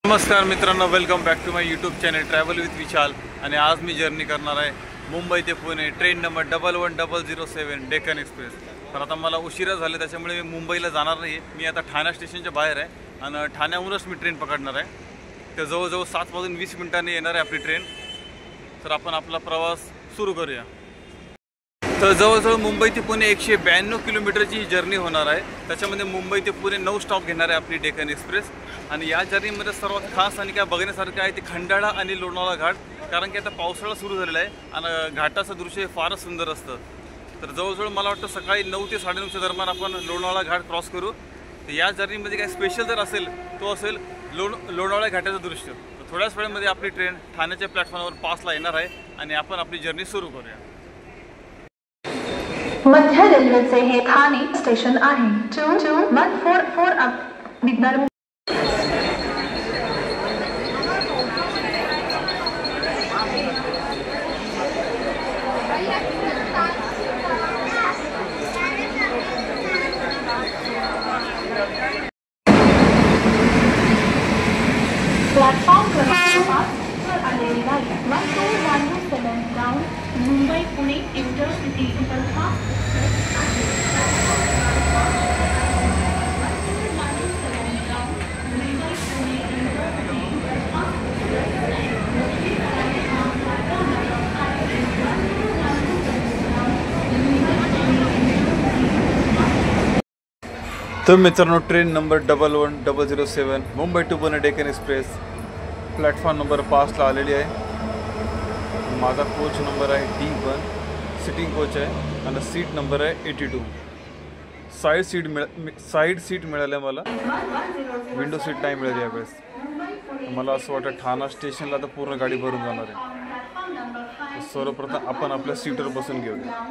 नमस्कार मित्रांनो, welcome back to my YouTube channel travel with Vishal. आणि आज मी जर्नी करणार आहे मुंबई ते Pune, train number 11007 Deccan express. तर आता मला उशिरा झाले त्याच्यामुळे मी मुंबईला जाणार नाही। मी आता ठाणे स्टेशनच्या बाहेर आहे आणि ठाण्याहूनच मी ट्रेन पकडणार आहे। तर जवळजवळ 7:20 येणार आहे आपली ट्रेन। तर आपण आपला प्रवास सुरू करूया। तर जवळजवळ मुंबई ते पुणे 192 किलोमीटरची ही जर्नी होणार आहे। त्याच्यामध्ये मुंबई ते पुणे 9 स्टॉप घेणार आहे आपली डेक्कन एक्सप्रेस। आणि या जर्नीमध्ये सर्वात खास आणि काय बघण्यासारखं आहे ते खंडाळा आणि लोणावळा घाट, कारण की आता पावसाळा सुरू झालेला आहे आणि घाटाचं दृश्य फारच सुंदर असतं। तर जवळजवळ मला वाटतं सकाळी 9 ते 9:30च्या दरम्यान आपण लोणावळा घाट क्रॉस करू। तर या जर्नीमध्ये काय स्पेशल जर असेल तो असेल लोणावळा घाटाचं दृश्य। तर थोड्याच वेळामध्ये आपली ट्रेन ठाण्याच्या प्लॅटफॉर्मवर 5ला येणार आहे आणि आपण आपली जर्नी सुरू करूया। मध्य रेल्वेचे हे ठाणे स्टेशन आहे। 2144 अप निघणार। प्लॅटफॉर्म क्रमांक 5 वर आलेली गाडी 12127 down Mumbai Pune intercity superfast. तर मित्रांनो, train number 11007 Mumbai to Pune Deccan express platform number 5ला आलेली आहे। माझा कोच नंबर आहे D1, सिटिंग कोच आहे आणि सीट नंबर आहे 82। साईड सीट मिळाली मला, विंडो सीट नाही मिळाली यावेळेस। मला असं वाटतं ठाणा स्टेशनला तर पूर्ण गाडी भरून जाणार आहे। सर्वप्रथम आपण आपल्या सीटवर बसून घेऊया।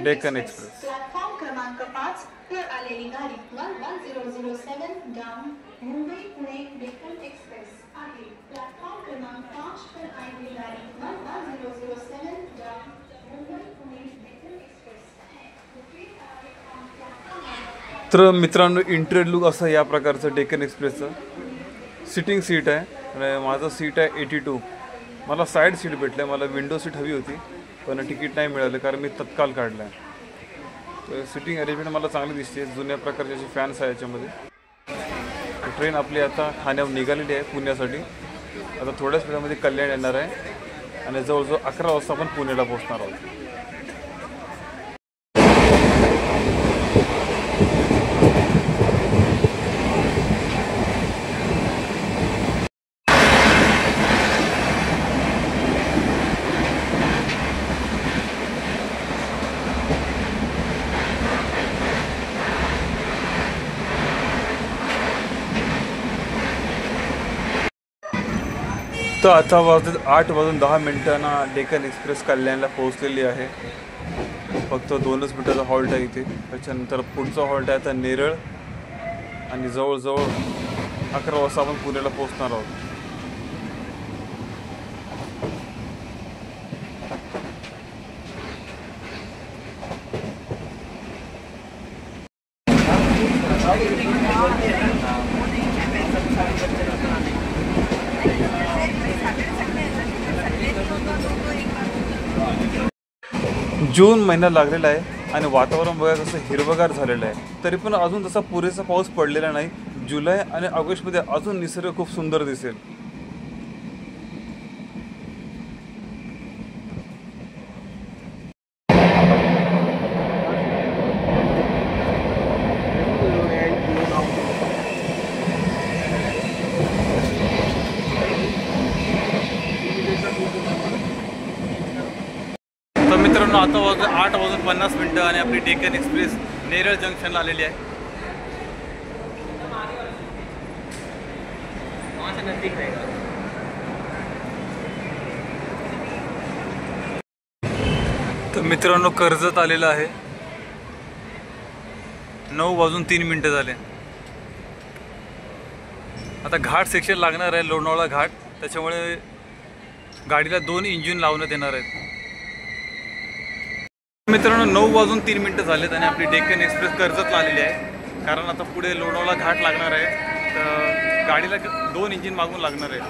डेक्कन एक्सप्रेस प्लॅटफॉर्म क्रमांक 5 वर आलेली गाडी 11007 डाऊन मुंबई पुणे डेक्कन एक्सप्रेस आहे। प्लॅटफॉर्म क्रमांक 5 वर आलेली गाडी 11007 डाऊन मुंबई पुणे डेक्कन एक्सप्रेस आहे। तर मित्रांनो, इंटेरियर लुक असं या प्रकारचं डेक्कन एक्सप्रेसचं। सिटिंग सीट आहे आणि माझं सीट आहे 82। मला साईड सीट भेटलं, मला विंडो सीट हवी होती पण तिकीट नाही मिळालं कारण मी तत्काल काढलं आहे। तर सिटिंग अरेंजमेंट मला चांगली दिसते, जुन्या प्रकारचे असे फॅन्स आहे याच्यामध्ये। ट्रेन आपली आता ठाण्याहून निघालेली आहे पुण्यासाठी। आता थोड्याच वेळामध्ये कल्याण येणार आहे आणि जवळजवळ 11 वाजता आपण पुण्याला पोहोचणार आहोत। तर आता 8:10 डेक्कन एक्सप्रेस कल्याणला पोहोचलेली आहे। फक्त 2च मिनिटाचा हॉल्ट आहे इथे। त्याच्यानंतर पुढचा हॉल्ट आहे आता नेरळ आणि जवळजवळ 11 वाजता आपण पुण्याला पोहोचणार आहोत। जून महिना लागलेला आहे आणि वातावरण बघा कसं हिरवगार झालेलं आहे। तरी पण अजून तसा पुरेसा पाऊस पडलेला नाही। जुलै आणि ऑगस्टमध्ये अजून निसर्ग खूप सुंदर दिसेल। तर मित्रांनो, आता 8:50 आणि आपली डेक्कन एक्सप्रेस नेरळ जंक्शनला आलेली आहे। तर मित्रांनो, कर्जत आलेलं आहे। 9:03 झाले। आता घाट सेक्शन लागणार आहे, लोणावळा घाट। त्याच्यामुळे गाडीला 2 इंजिन लावण्यात येणार आहेत। मित्रांनो 9:03 झालेत आणि आपली डेक्कन एक्सप्रेस कर्जतला आलेली आहे, कारण आता पुढे लोणावळा घाट लागणार आहे। तर गाडीला 2 इंजिन मागून लागणार आहे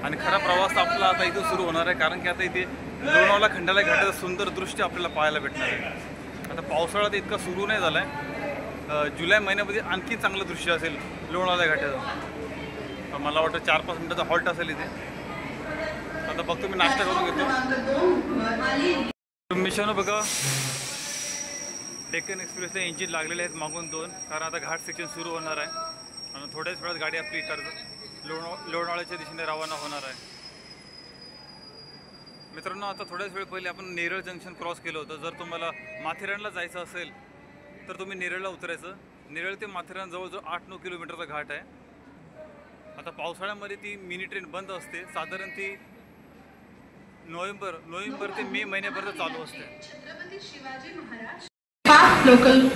आणि खरा प्रवास आपला आता इथून सुरू होणार आहे, कारण की आता इथे लोणावळा खंडाळा घाटाचं सुंदर दृश्य आपल्याला पाहायला भेटणार आहे. आता पावसाळा तर इतका सुरू नाही झाला आहे, जुलै महिन्यामध्ये आणखी चांगलं दृश्य असेल लोणावळा घाटाचं. मला वाटतं 4-5 मिनिटाचा हॉल्ट असेल इथे. आता बघतो मी नाश्ता करून घेतो. मिशानो बघा, डेक्कन एक्सप्रेसचे इंजिन लागलेले आहेत मागून 2, कारण आता घाट सेक्शन सुरू होणार आहे आणि थोड्याच वेळात गाडी आपली लोणावळ्याच्या दिशेने रवाना होणार आहे. मित्रांनो, आता थोड्याच वेळ पहिले आपण नेरळ जंक्शन क्रॉस केलं होतं. जर तुम्हाला माथेरानला जायचं असेल तर तुम्ही नेरळला उतरायचं. नेरळ ते माथेरान जवळजवळ 8-9 किलोमीटरचा घाट आहे. आता पावसाळ्यामध्ये ती मिनी ट्रेन बंद असते, साधारण ती नोव्हेंबर ते मे महिन्यापर्यंत चालू असते. छत्रपती शिवाजी महाराज लोकल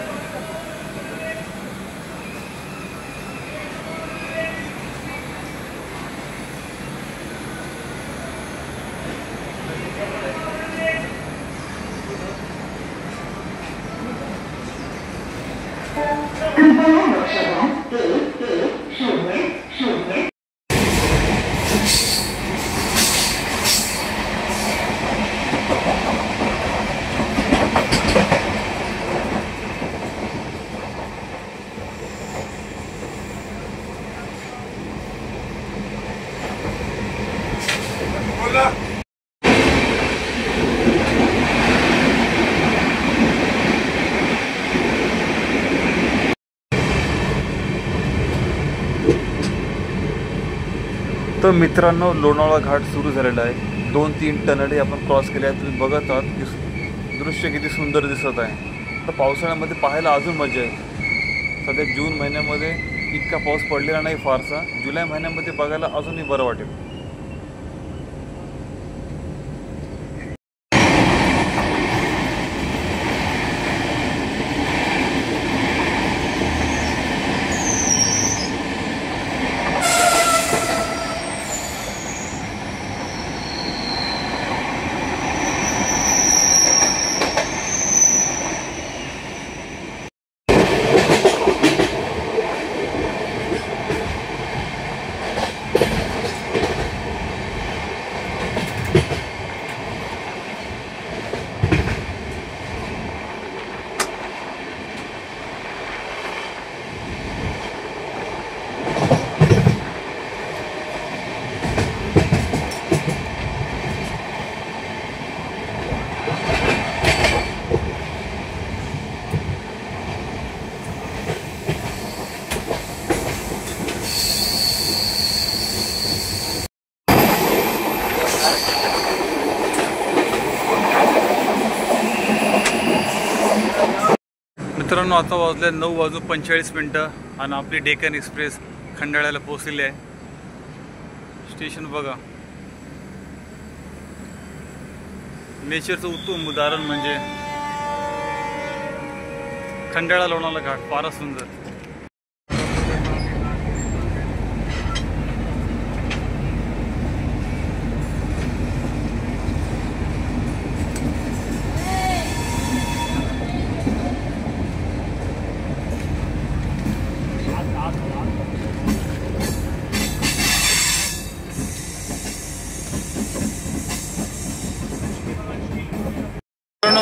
तर मित्रांनो, लोणावळा घाट सुरू झालेला आहे. 2-3 टनेडे आपण क्रॉस केले आहेत. तुम्ही बघत आहात की दृश्य किती सुंदर दिसत आहे. तर पावसाळ्यामध्ये पाहायला अजून मजा आहे. सध्या जून महिन्यामध्ये इतका पाऊस पडलेला नाही फारसा. जुलै महिन्यामध्ये बघायला अजूनही बरं वाटेल. मित्रांनो, आता वाजले 9:45 आणि आपली डेक्कन एक्सप्रेस खंडाळ्याला पोहोचलेली आहे. स्टेशन बघा, नेचरचं उत्तम उदाहरण म्हणजे खंडाळा लोणावळा घाट. फारच सुंदर.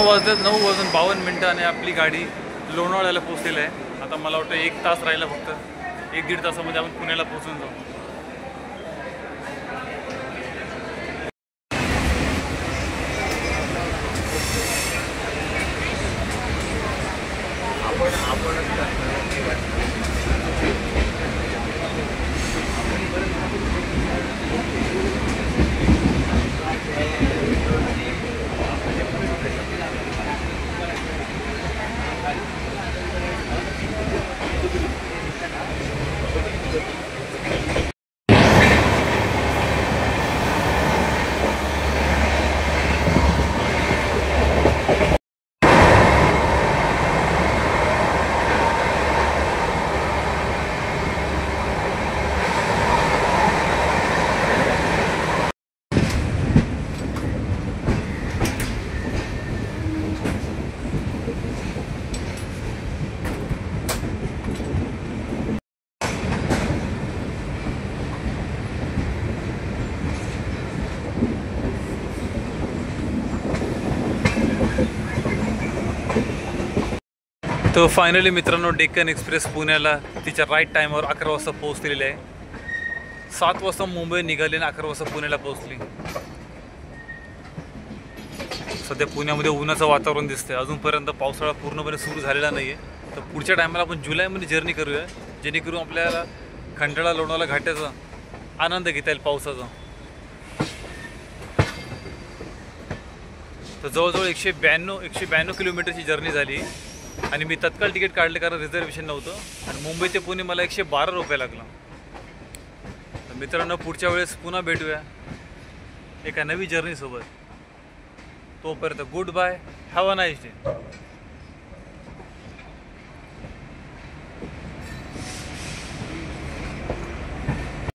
वाजल्यात 9:52 आणि आपली गाडी लोणावळ्याला पोहोचलेली आहे. आता मला वाटतं 1 तास राहिला, फक्त 1-1.5 तासामध्ये आपण पुण्याला पोहोचून जाऊ. तर फायनली मित्रांनो डेक्कन एक्सप्रेस पुण्याला तिच्या राईट टाईमवर 11 वाजता पोहोचलेली आहे. 7 वाजता मुंबई निघाली आणि 11 वाजता पुण्याला पोहोचली. सध्या पुण्यामध्ये उन्हाचं वातावरण दिसतंय. अजूनपर्यंत पावसाळा पूर्णपणे सुरू झालेला नाही आहे. तर पुढच्या टायमाला आपण जुलैमध्ये जर्नी करूया, जेणेकरून आपल्याला खंडाळा लोणावळा घाटाचा आनंद घेता येईल पावसाचा. तर जवळजवळ 192 किलोमीटरची जर्नी झाली आणि मी तत्काळ तिकीट काढले कारण रिझर्वेशन नव्हतं आणि मुंबई ते पुणे मला 112 रुपये लागला. तर मित्रांनो पुढच्या वेळेस पुन्हा भेटूया एका नवी जर्नीसोबत. तोपर्यंत goodbye, have a nice day.